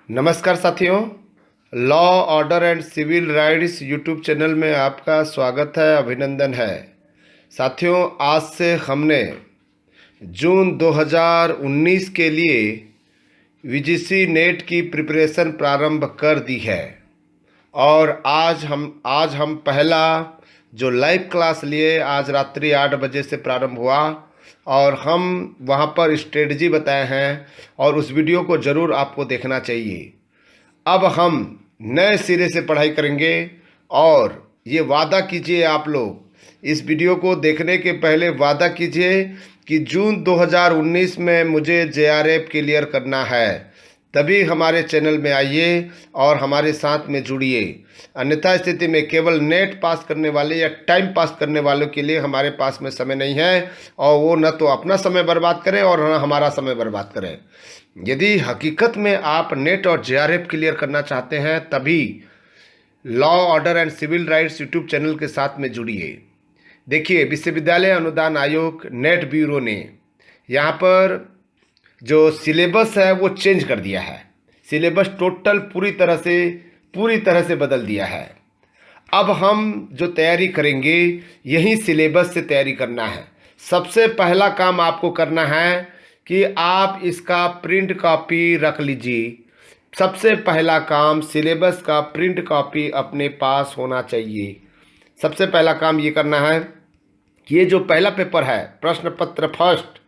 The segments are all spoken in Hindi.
नमस्कार साथियों, law order and civil rights YouTube channel में आपका स्वागत है, अभिनंदन है। साथियों, आज से हमने जून 2019 के लिए वीजीसी नेट की प्रिपरेशन प्रारंभ कर दी है और आज हम पहला जो लाइव क्लास लिए आज रात्रि 8 बजे से प्रारंभ हुआ और हम वहाँ पर स्ट्रेटजी बताए हैं और उस वीडियो को ज़रूर आपको देखना चाहिए। अब हम नए सिरे से पढ़ाई करेंगे और ये वादा कीजिए, आप लोग इस वीडियो को देखने के पहले वादा कीजिए कि जून 2019 में मुझे जेआरएफ क्लियर करना है, तभी हमारे चैनल में आइए और हमारे साथ में जुड़िए। अन्यथा स्थिति में केवल नेट पास करने वाले या टाइम पास करने वालों के लिए हमारे पास में समय नहीं है और वो न तो अपना समय बर्बाद करें और न हमारा समय बर्बाद करें। यदि हकीकत में आप नेट और जेआरएफ क्लियर करना चाहते हैं तभी law order and civil rights YouTube channel के साथ में जुड़िए। देखिए, विश्वविद्यालय अनुदान आयोग नेट ब्यूरो ने यहाँ पर जो सिलेबस है वो चेंज कर दिया है। सिलेबस टोटल पूरी तरह से बदल दिया है। अब हम जो तैयारी करेंगे यही सिलेबस से तैयारी करना है। सबसे पहला काम आपको करना है कि आप इसका प्रिंट कॉपी रख लीजिए। सबसे पहला काम सिलेबस का प्रिंट कॉपी अपने पास होना चाहिए। सबसे पहला काम ये करना है कि ये जो पहला पेपर है प्रश्न पत्र फर्स्ट,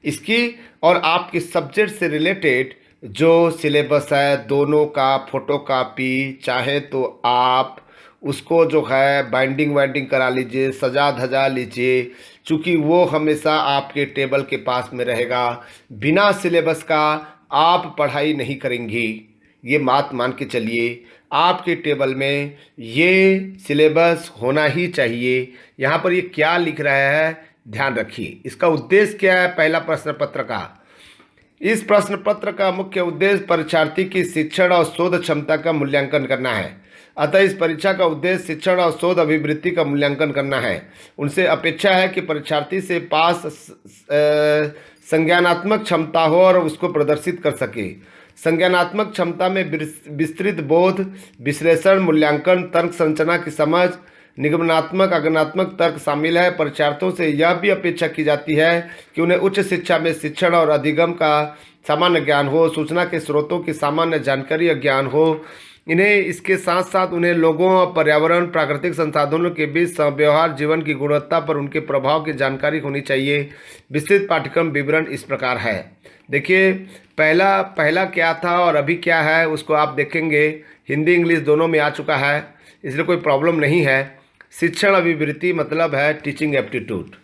इसकी और आपके सब्जेक्ट से रिलेटेड जो सिलेबस है दोनों का फोटो कापी, चाहे तो आप उसको जो है बाइंडिंग वाइंडिंग करा लीजिए, सजा धजा लीजिए, चूँकि वो हमेशा आपके टेबल के पास में रहेगा। बिना सिलेबस का आप पढ़ाई नहीं करेंगी, ये बात मान के चलिए। आपके टेबल में ये सिलेबस होना ही चाहिए। यहाँ पर ये क्या लिख रहा है ध्यान रखिए। इसका उद्देश्य क्या है? पहला प्रश्न पत्र का, इस प्रश्न पत्र का मुख्य उद्देश्य परीक्षार्थी की शिक्षण और शोध क्षमता का मूल्यांकन करना है। अतः इस परीक्षा का उद्देश्य शिक्षण और शोध अभिवृत्ति का मूल्यांकन करना है। उनसे अपेक्षा है कि परीक्षार्थी से पास संज्ञानात्मक क्षमता हो और उसको प्रदर्शित कर सके। संज्ञानात्मक क्षमता में विस्तृत बोध, विश्लेषण, मूल्यांकन, तर्क संरचना की समझ, निगमनात्मक आगमनात्मक तर्क शामिल है। परीक्षार्थियों से यह भी अपेक्षा की जाती है कि उन्हें उच्च शिक्षा में शिक्षण और अधिगम का सामान्य ज्ञान हो, सूचना के स्रोतों की सामान्य जानकारी या ज्ञान हो। इन्हें इसके साथ साथ उन्हें लोगों और पर्यावरण, प्राकृतिक संसाधनों के बीच व्यवहार, जीवन की गुणवत्ता पर उनके प्रभाव की जानकारी होनी चाहिए। विस्तृत पाठ्यक्रम विवरण इस प्रकार है। देखिए, पहला क्या था और अभी क्या है उसको आप देखेंगे। हिंदी इंग्लिश दोनों में आ चुका है, इसलिए कोई प्रॉब्लम नहीं है। शिक्षण अभिवृत्ति मतलब है टीचिंग एप्टीट्यूड।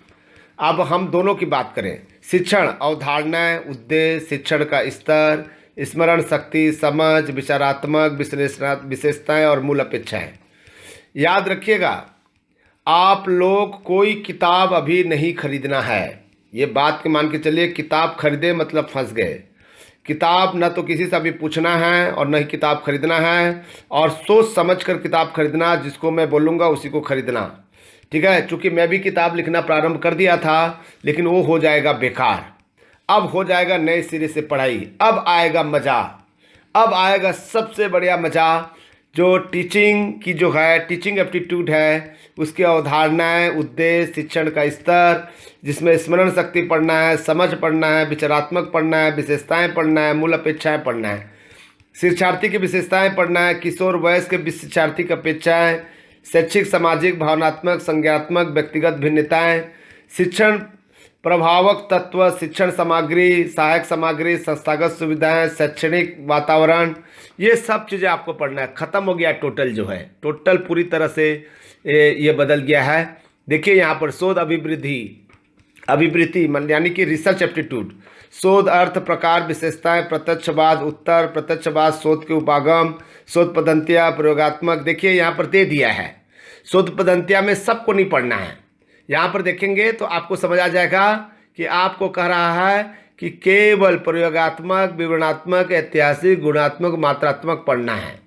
अब हम दोनों की बात करें। शिक्षण अवधारणाएं, उद्देश्य, शिक्षण का स्तर, स्मरण शक्ति, समझ, विचारात्मक विशेषताएं और मूल अपेक्षाएं। याद रखिएगा, आप लोग कोई किताब अभी नहीं खरीदना है। ये बात के मान के चलिए, किताब खरीदे मतलब फंस गए। किताब न तो किसी से अभी पूछना है और न ही किताब खरीदना है, और सोच समझ कर किताब खरीदना। जिसको मैं बोलूँगा उसी को खरीदना, ठीक है। चूँकि मैं भी किताब लिखना प्रारंभ कर दिया था, लेकिन वो हो जाएगा बेकार। अब हो जाएगा नए सिरे से पढ़ाई। अब आएगा मज़ा, अब आएगा सबसे बढ़िया मज़ा। जो टीचिंग की जो है टीचिंग एप्टीट्यूड है, उसकी अवधारणाएं, उद्देश्य, शिक्षण का स्तर, जिसमें स्मरण शक्ति पढ़ना है, समझ पढ़ना है, विचारात्मक पढ़ना है, विशेषताएं पढ़ना है, मूल अपेक्षाएं पढ़ना है, शिक्षार्थी की विशेषताएं पढ़ना है, किशोर वयस के शिक्षार्थी की अपेक्षाएं, शैक्षिक, सामाजिक, भावनात्मक, संज्ञात्मक, व्यक्तिगत भिन्नताएं, शिक्षण प्रभावक तत्व, शिक्षण सामग्री, सहायक सामग्री, संस्थागत सुविधाएं, शैक्षणिक वातावरण, ये सब चीज़ें आपको पढ़ना है। ख़त्म हो गया टोटल जो है, टोटल पूरी तरह से ये बदल गया है। देखिए यहाँ पर शोध अभिवृत्ति यानी कि रिसर्च एप्टीट्यूड, शोध अर्थ, प्रकार, विशेषताएं, प्रत्यक्षवाद, उत्तर प्रत्यक्षवाद, शोध के उपागम, शोध पद्धतियाँ, प्रयोगात्मक। देखिए यहाँ पर दे दिया है। शोध पद्धतियाँ में सबको नहीं पढ़ना है। यहाँ पर देखेंगे तो आपको समझ आ जाएगा कि आपको कह रहा है कि केवल प्रयोगात्मक, विवरणात्मक, ऐतिहासिक, गुणात्मक, मात्रात्मक पढ़ना है।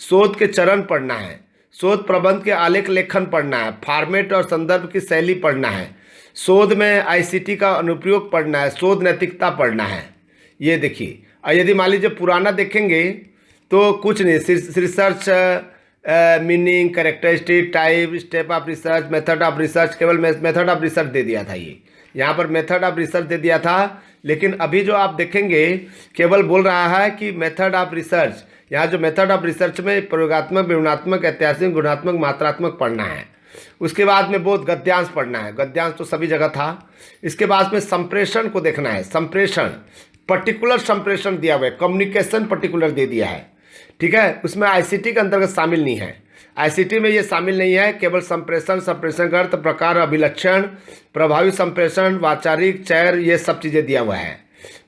शोध के चरण पढ़ना है, शोध प्रबंध के आलेख लेखन पढ़ना है, फॉर्मेट और संदर्भ की शैली पढ़ना है, शोध में आईसीटी का अनुप्रयोग पढ़ना है, शोध नैतिकता पढ़ना है। ये देखिए, और यदि मान लीजिए पुराना देखेंगे तो कुछ नहीं, research meaning, characteristic, type, step of research, method of research, केवल मेथड ऑफ रिसर्च दे दिया था। ये यहाँ पर मेथड ऑफ रिसर्च दे दिया था, लेकिन अभी जो आप देखेंगे केवल बोल रहा है कि मेथड ऑफ रिसर्च। यहाँ जो मेथड ऑफ रिसर्च में प्रयोगात्मक, विवरणात्मक, ऐतिहासिक, गुणात्मक, मात्रात्मक पढ़ना है। उसके बाद में बहुत गद्यांश पढ़ना है, गद्यांश तो सभी जगह था। इसके बाद में संप्रेषण को देखना है, संप्रेषण, पर्टिकुलर संप्रेषण दिया हुआ है, कम्युनिकेशन पर्टिकुलर दे दिया है, ठीक है। उसमें आईसीटी के अंतर्गत शामिल नहीं है, आईसीटी में ये शामिल नहीं है, केवल संप्रेषण, संप्रेषण का अर्थ, प्रकार, अभिलक्षण, प्रभावी संप्रेषण, वैचारिक, चैर, ये सब चीज़ें दिया हुआ है।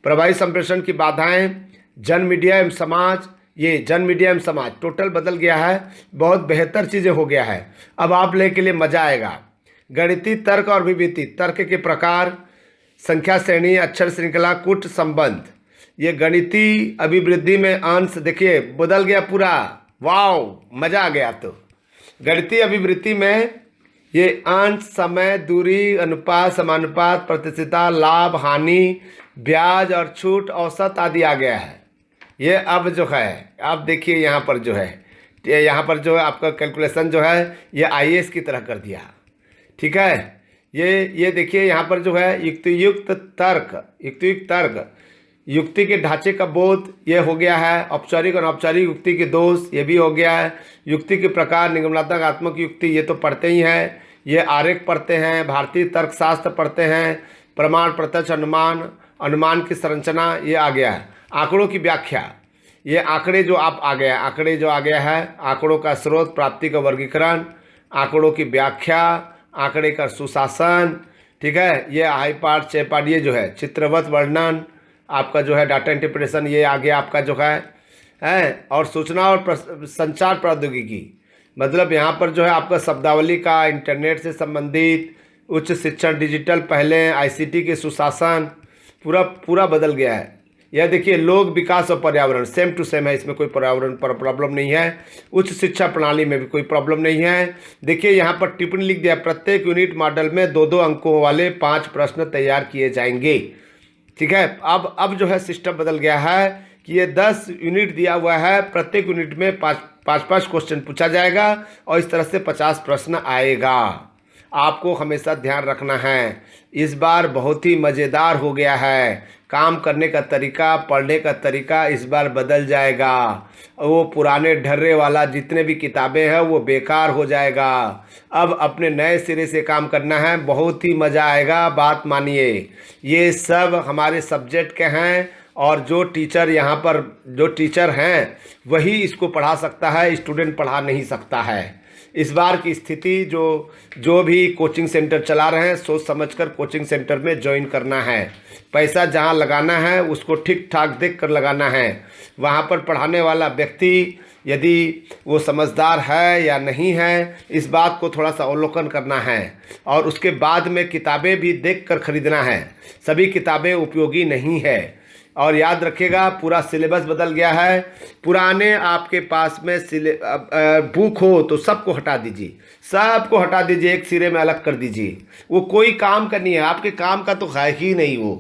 प्रभावी संप्रेषण की बाधाएं, जन मीडिया एवं समाज, ये जन मीडिया एवं समाज टोटल बदल गया है, बहुत बेहतर चीज़ें हो गया है। अब आप लेके लिए मज़ा आएगा। गणितीय तर्क और विविधि, तर्क के प्रकार, संख्या श्रेणी, अक्षर श्रृंखला, कूट संबंध, ये गणितीय अभिवृद्धि में अंश देखिए बदल गया पूरा, वाव मज़ा आ गया। तो गणितीय अभिवृद्धि में ये अंश, समय, दूरी, अनुपात, समानुपात, प्रतिशतता, लाभ, हानि, ब्याज और छूट, औसत आदि आ गया है। ये अब जो है आप देखिए यहाँ पर जो है, यहाँ पर जो है आपका कैलकुलेशन जो है ये आईएएस की तरह कर दिया, ठीक है। ये देखिए यहाँ पर जो है युक्तियुक्त तर्क, युक्तियुक्त तर्क, युक्ति के ढांचे का बोध, ये हो गया है। औपचारिक और अनौपचारिक युक्ति के दोष, ये भी हो गया है। युक्ति के प्रकार, निगमनात्मक, आत्मक युक्ति, ये तो पढ़ते ही हैं। ये आरेख पढ़ते हैं, भारतीय तर्कशास्त्र पढ़ते हैं, प्रमाण, प्रत्यक्ष, अनुमान, अनुमान की संरचना, ये आ गया है। आंकड़ों की व्याख्या, ये आंकड़े जो आप आ गया, आंकड़े जो आ गया है, आंकड़ों का स्रोत, प्राप्ति का वर्गीकरण, आंकड़ों की व्याख्या, आंकड़े का सुशासन, ठीक है। ये हाई पार्ट, छः पार्ट, ये जो है चित्रवत वर्णन, आपका जो है डाटा इंटरप्रिटेशन, ये आगे आपका जो है और सूचना और संचार प्रौद्योगिकी, मतलब यहाँ पर जो है आपका शब्दावली का, इंटरनेट से संबंधित, उच्च शिक्षण, डिजिटल, पहले आईसीटी के सुशासन, पूरा बदल गया है। यह देखिए लोक विकास और पर्यावरण सेम टू सेम है, इसमें कोई पर्यावरण पर प्रॉब्लम नहीं है। उच्च शिक्षा प्रणाली में भी कोई प्रॉब्लम नहीं है। देखिए यहाँ पर टिप्पणी लिख दिया, प्रत्येक यूनिट मॉडल में 2-2 अंकों वाले 5 प्रश्न तैयार किए जाएंगे, ठीक है। अब जो है सिस्टम बदल गया है कि ये 10 यूनिट दिया हुआ है, प्रत्येक यूनिट में 5 क्वेश्चन पूछा जाएगा और इस तरह से 50 प्रश्न आएगा। आपको हमेशा ध्यान रखना है, इस बार बहुत ही मज़ेदार हो गया है। काम करने का तरीका, पढ़ने का तरीका इस बार बदल जाएगा। वो पुराने ढर्रे वाला जितने भी किताबें हैं वो बेकार हो जाएगा। अब अपने नए सिरे से काम करना है, बहुत ही मज़ा आएगा। बात मानिए, ये सब हमारे सब्जेक्ट के हैं और जो टीचर यहाँ पर जो टीचर हैं वही इसको पढ़ा सकता है, स्टूडेंट पढ़ा नहीं सकता है। इस बार की स्थिति जो भी कोचिंग सेंटर चला रहे हैं, सोच समझकर कोचिंग सेंटर में ज्वाइन करना है। पैसा जहां लगाना है उसको ठीक ठाक देख कर लगाना है। वहां पर पढ़ाने वाला व्यक्ति यदि वो समझदार है या नहीं है, इस बात को थोड़ा सा अवलोकन करना है। और उसके बाद में किताबें भी देख कर खरीदना है, सभी किताबें उपयोगी नहीं है। और याद रखिएगा पूरा सिलेबस बदल गया है। पुराने आपके पास में बुक हो तो सबको हटा दीजिए, सबको हटा दीजिए, एक सिरे में अलग कर दीजिए। वो कोई काम का नहीं है, आपके काम का तो है ही नहीं। वो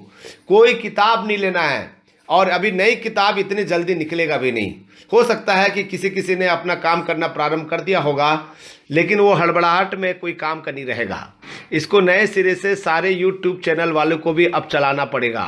कोई किताब नहीं लेना है। और अभी नई किताब इतनी जल्दी निकलेगा भी नहीं। हो सकता है कि किसी ने अपना काम करना प्रारंभ कर दिया होगा, लेकिन वो हड़बड़ाहट में कोई काम का नहीं रहेगा। इसको नए सिरे से सारे यूट्यूब चैनल वालों को भी अब चलाना पड़ेगा।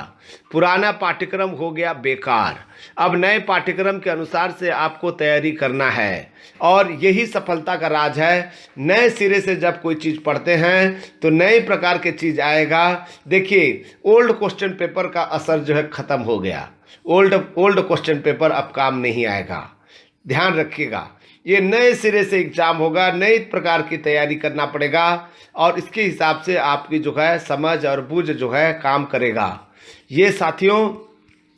पुराना पाठ्यक्रम हो गया बेकार, अब नए पाठ्यक्रम के अनुसार से आपको तैयारी करना है। और यही सफलता का राज है। नए सिरे से जब कोई चीज़ पढ़ते हैं तो नए प्रकार के चीज़ आएगा। देखिए ओल्ड क्वेश्चन पेपर का असर जो है ख़त्म हो गया। ओल्ड क्वेश्चन पेपर अब काम नहीं आएगा, ध्यान रखिएगा। ये नए सिरे से एग्जाम होगा, नए प्रकार की तैयारी करना पड़ेगा और इसके हिसाब से आपकी जो है समझ और बूझ जो है काम करेगा। ये साथियों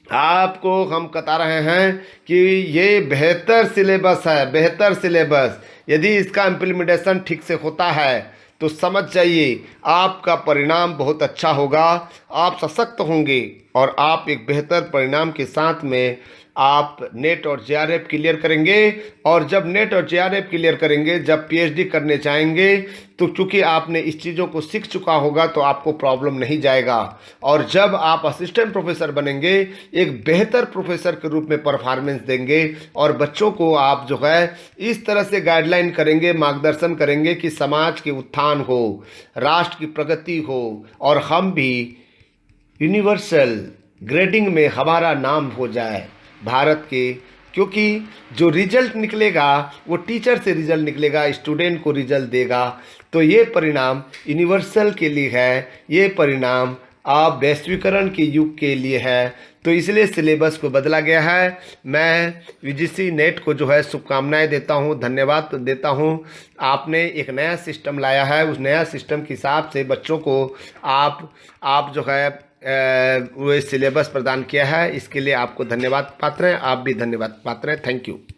आपको हम बता रहे हैं कि ये बेहतर सिलेबस है, बेहतर सिलेबस। यदि इसका इम्प्लीमेंटेशन ठीक से होता है तो समझ जाइए आपका परिणाम बहुत अच्छा होगा, आप सशक्त होंगे और आप एक बेहतर परिणाम के साथ में आप नेट और जेआरएफ क्लियर करेंगे, और जब नेट और जेआरएफ क्लियर करेंगे, जब पीएचडी करने चाहेंगे, तो चूंकि आपने इस चीज़ों को सीख चुका होगा तो आपको प्रॉब्लम नहीं जाएगा। और जब आप असिस्टेंट प्रोफेसर बनेंगे, एक बेहतर प्रोफेसर के रूप में परफॉर्मेंस देंगे, और बच्चों को आप जो है इस तरह से गाइडलाइन करेंगे, मार्गदर्शन करेंगे कि समाज के उत्थान हो, राष्ट्र की प्रगति हो, और हम भी यूनिवर्सल ग्रेडिंग में हमारा नाम हो जाए भारत के। क्योंकि जो रिजल्ट निकलेगा वो टीचर से रिजल्ट निकलेगा, स्टूडेंट को रिजल्ट देगा। तो ये परिणाम यूनिवर्सल के लिए है, ये परिणाम आप वैश्वीकरण के युग के लिए है। तो इसलिए सिलेबस को बदला गया है। मैं यूजीसी नेट को जो है शुभकामनाएं देता हूं, धन्यवाद देता हूं। आपने एक नया सिस्टम लाया है, उस नया सिस्टम के हिसाब से बच्चों को आप जो है वो सिलेबस प्रदान किया है, इसके लिए आपको धन्यवाद पात्र हैं। आप भी धन्यवाद पात्र हैं। Thank you.